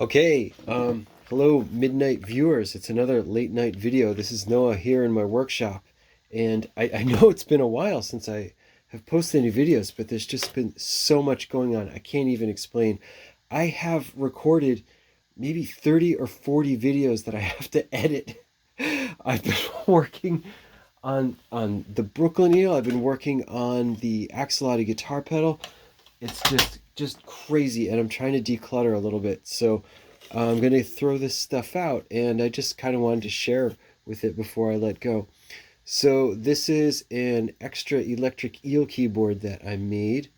Okay, hello midnight viewers. It's another late night video. This is Noah here in my workshop. And I know it's been a while since I have posted any videos, but there's just been so much going on. I can't even explain. I have recorded maybe 30 or 40 videos that I have to edit. I've been working on the Brooklyn Eel. I've been working on the Axolotl guitar pedal. It's just crazy, and I'm trying to declutter a little bit. So I'm going to throw this stuff out, and I just kind of wanted to share with it before I let go. So this is an extra electric eel keyboard that I made.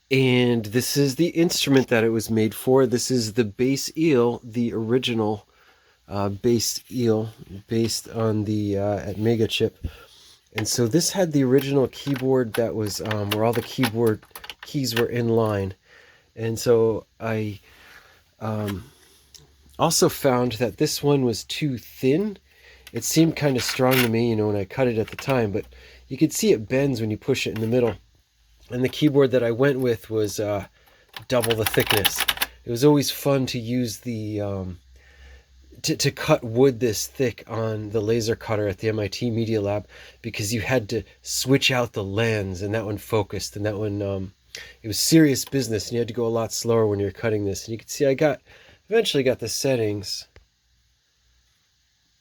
And this is the instrument that it was made for. This is the bass eel, the original bass eel based on the Atmega chip. And so this had the original keyboard that was where all the keyboard keys were in line. And so I also found that this one was too thin. It seemed kind of strong to me, when I cut it at the time, but you could see it bends when you push it in the middle. And the keyboard that I went with was double the thickness. It was always fun to use the to cut wood this thick on the laser cutter at the MIT Media Lab, because you had to switch out the lens, and that one focused, and that one it was serious business, and you had to go a lot slower when you're cutting this. And you can see I eventually got the settings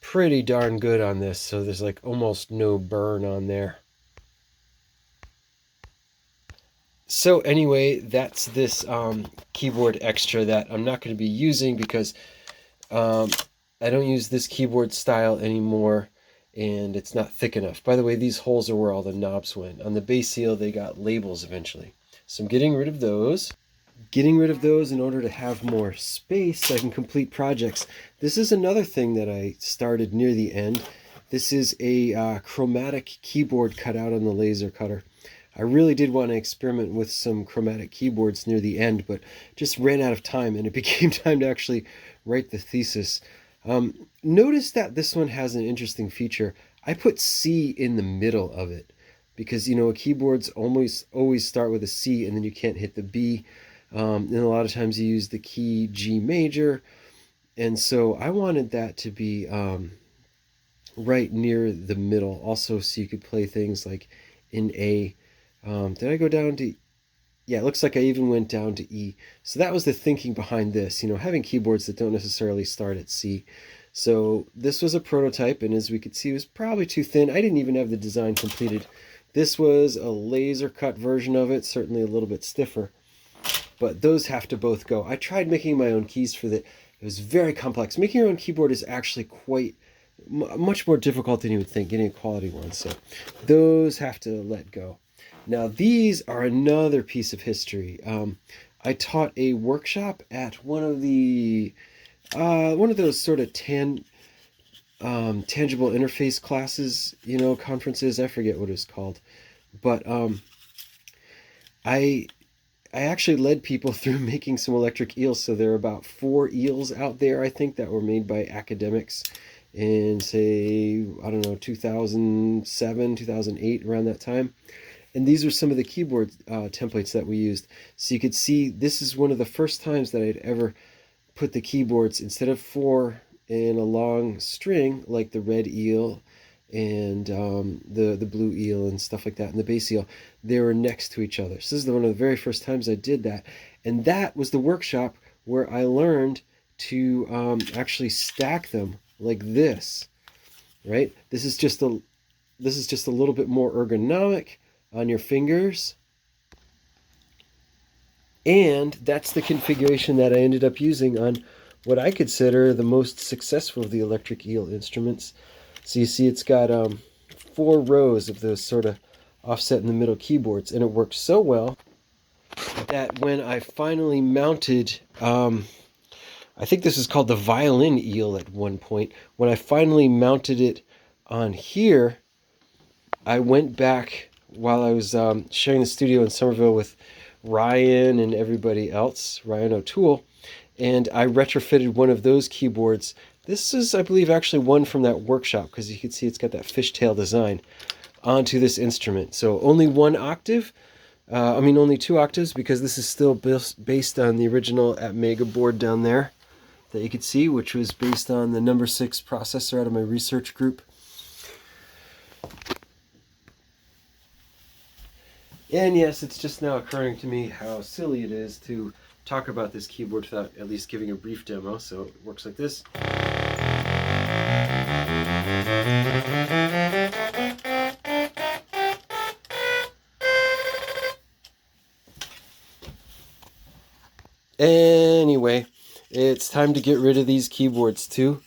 pretty darn good on this, so there's like almost no burn on there. So anyway, that's this keyboard extra that I'm not going to be using because I don't use this keyboard style anymore, and it's not thick enough. By the way, these holes are where all the knobs went. On the bass eel, they got labels eventually. So I'm getting rid of those. Getting rid of those in order to have more space so I can complete projects. This is another thing that I started near the end. This is a chromatic keyboard cut out on the laser cutter. I really did want to experiment with some chromatic keyboards near the end, but just ran out of time, and it became time to actually write the thesis. Notice that this one has an interesting feature. I put C in the middle of it because, keyboards always start with a C, and then you can't hit the B. And a lot of times you use the key G major. And so I wanted that to be right near the middle also, so you could play things like in A. Did I go down to... Yeah, it looks like I even went down to E. So that was the thinking behind this, having keyboards that don't necessarily start at C. So this was a prototype, and as we could see, it was probably too thin. I didn't even have the design completed. This was a laser cut version of it, certainly a little bit stiffer. But those have to both go. I tried making my own keys for that. It was very complex. Making your own keyboard is actually quite much more difficult than you would think, getting a quality one. So those have to let go. Now these are another piece of history. I taught a workshop at one of those sort of tangible interface classes, conferences. I forget what it's called, but I actually led people through making some electric eels. So there are about 4 eels out there, I think, that were made by academics in, say, I don't know, 2007, 2008, around that time. And these are some of the keyboard templates that we used. So you could see this is one of the first times that I'd ever put the keyboards, instead of 4 in a long string like the red eel and the blue eel and stuff like that, and the bass eel, they were next to each other. So this is one of the very first times I did that. And that was the workshop where I learned to actually stack them like this, right? This is just a little bit more ergonomic on your fingers. And that's the configuration that I ended up using on what I consider the most successful of the electric eel instruments. So you see it's got 4 rows of those sort of offset in the middle keyboards, and it worked so well that when I finally mounted, I think this is called the violin eel at one point, when I finally mounted it on here, I went back while I was sharing the studio in Somerville with Ryan and everybody else, Ryan O'Toole, and I retrofitted one of those keyboards. This is, I believe, actually one from that workshop, because you can see it's got that fishtail design, onto this instrument. So only 1 octave, I mean, only 2 octaves because this is still based on the original Atmega board down there that you could see, which was based on the number 6 processor out of my research group. And yes, it's just now occurring to me how silly it is to talk about this keyboard without at least giving a brief demo. So it works like this. Anyway, it's time to get rid of these keyboards too,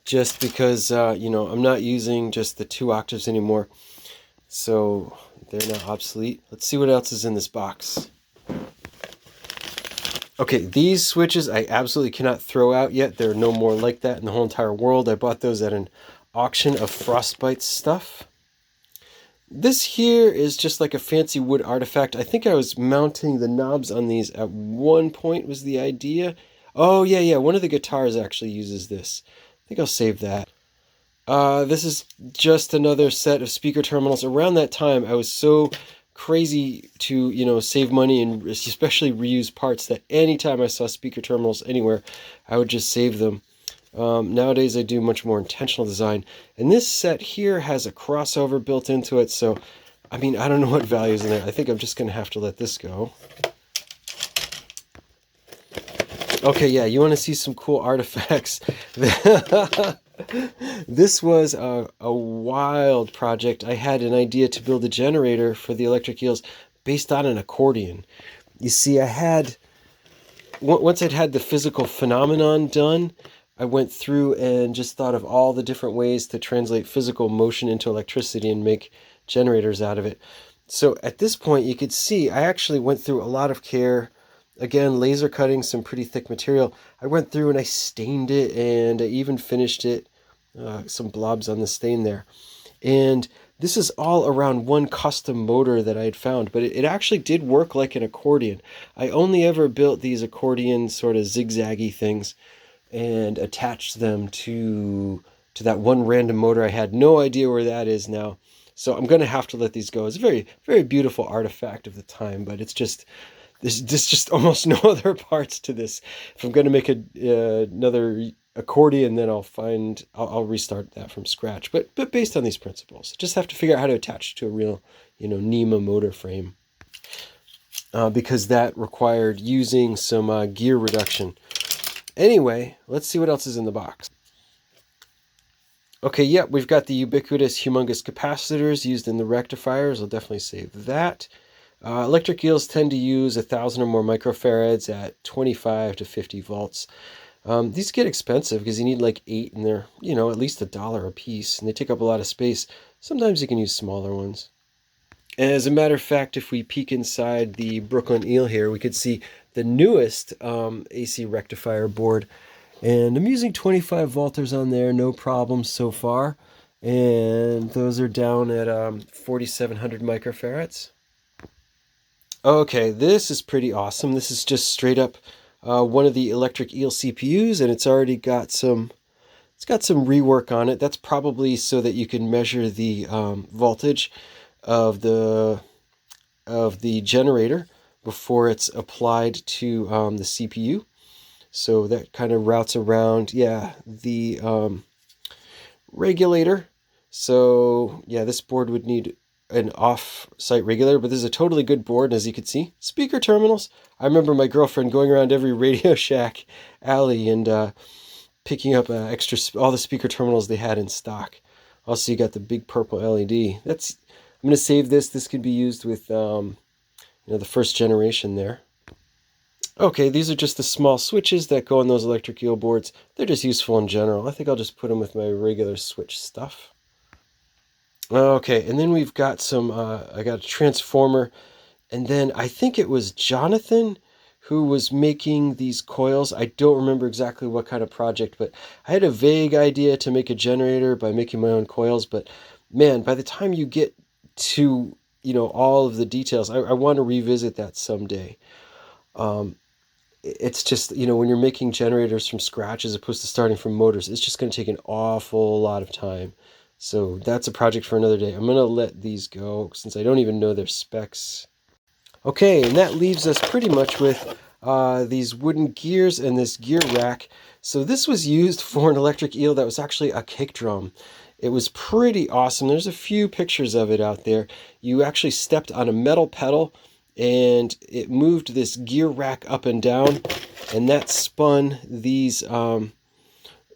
just because, you know, I'm not using just the 2 octaves anymore. So they're now obsolete. Let's see what else is in this box. Okay, these switches I absolutely cannot throw out yet. There are no more like that in the whole entire world. I bought those at an auction of Frostbite stuff. This here is just like a fancy wood artifact. I think I was mounting the knobs on these at one point was the idea. Oh, yeah, one of the guitars actually uses this. I think I'll save that. This is just another set of speaker terminals. Around that time, I was so crazy to, you know, save money and especially reuse parts that anytime I saw speaker terminals anywhere, I would just save them. Nowadays I do much more intentional design, and this set here has a crossover built into it, so I mean, I don't know what value is in there. I think I'm just gonna have to let this go. Okay, yeah, you want to see some cool artifacts. This was a wild project. I had an idea to build a generator for the electric eels based on an accordion. You see, once I'd had the physical phenomenon done, I went through and just thought of all the different ways to translate physical motion into electricity and make generators out of it. So at this point, you could see I actually went through a lot of care. Again, laser cutting some pretty thick material. I went through and I stained it, and I even finished it, some blobs on the stain there. And this is all around one custom motor that I had found, but it actually did work like an accordion. I only ever built these accordion sort of zigzaggy things and attached them to that one random motor. I had no idea where that is now. So I'm going to have to let these go. It's a very, very beautiful artifact of the time, but it's just, there's just almost no other parts to this. If I'm going to make another accordion, then I'll restart that from scratch. But based on these principles, just have to figure out how to attach to a real, you know, NEMA motor frame. Because that required using some gear reduction. Anyway, let's see what else is in the box. Okay, yeah, we've got the ubiquitous humongous capacitors used in the rectifiers. I'll definitely save that. Electric eels tend to use 1,000 or more microfarads at 25 to 50 volts. These get expensive because you need like 8, and they're, you know, at least $1 a piece, and they take up a lot of space. Sometimes you can use smaller ones. As a matter of fact, if we peek inside the Brooklyn Eel here, we could see the newest AC rectifier board. And I'm using 25 volters on there, no problems so far. And those are down at 4,700 microfarads. Okay, this is pretty awesome. This is just straight up one of the Electric Eel CPUs, and it's already got some rework on it. That's probably so that you can measure the voltage of the generator before it's applied to the CPU. So that kind of routes around, yeah, the regulator. So yeah, this board would need an off-site regulator, but this is a totally good board. And as you can see, speaker terminals. I remember my girlfriend going around every Radio Shack alley and picking up all the speaker terminals they had in stock. Also, you got the big purple LED. I'm going to save this. This could be used with you know, the first generation there. Okay, these are just the small switches that go on those electric eel boards. They're just useful in general. I think I'll just put them with my regular switch stuff. Okay, and then we've got I got a transformer, and then I think it was Jonathan who was making these coils. I don't remember exactly what kind of project, but I had a vague idea to make a generator by making my own coils. But man, by the time you get to, you know, all of the details, I want to revisit that someday. It's just, you know, when you're making generators from scratch as opposed to starting from motors, it's just going to take an awful lot of time. So that's a project for another day. I'm going to let these go since I don't even know their specs. Okay, and that leaves us pretty much with these wooden gears and this gear rack. So this was used for an electric eel that was actually a kick drum. It was pretty awesome. There's a few pictures of it out there. You actually stepped on a metal pedal and it moved this gear rack up and down, and that spun these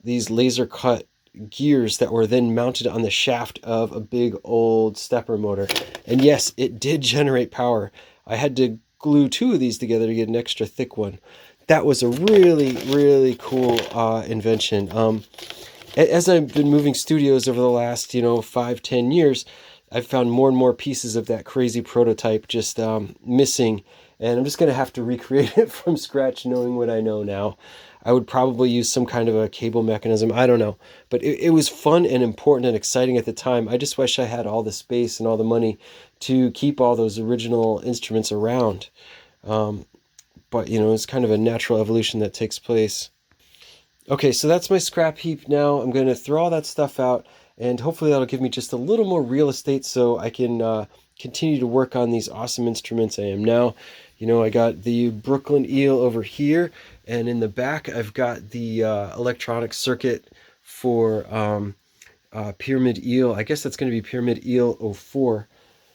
laser cut gears that were then mounted on the shaft of a big old stepper motor. And yes, it did generate power. I had to glue two of these together to get an extra thick one. That was a really, really cool invention. As I've been moving studios over the last, 5-10 years, I've found more and more pieces of that crazy prototype just missing. And I'm just going to have to recreate it from scratch, knowing what I know now. I would probably use some kind of a cable mechanism. I don't know. But it was fun and important and exciting at the time. I just wish I had all the space and all the money to keep all those original instruments around. But, it's kind of a natural evolution that takes place. Okay, so that's my scrap heap now. I'm going to throw all that stuff out, and hopefully that'll give me just a little more real estate so I can continue to work on these awesome instruments I am now. I got the Brooklyn Eel over here, and in the back I've got the electronic circuit for Pyramid Eel. I guess that's going to be Pyramid Eel 04.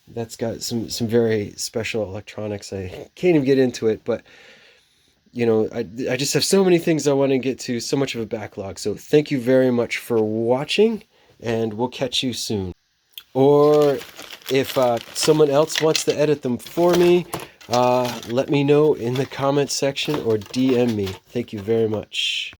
That's got some very special electronics. I can't even get into it, but I just have so many things I want to get to, so much of a backlog. So thank you very much for watching, and we'll catch you soon. Or if someone else wants to edit them for me, let me know in the comments section or DM me. Thank you very much.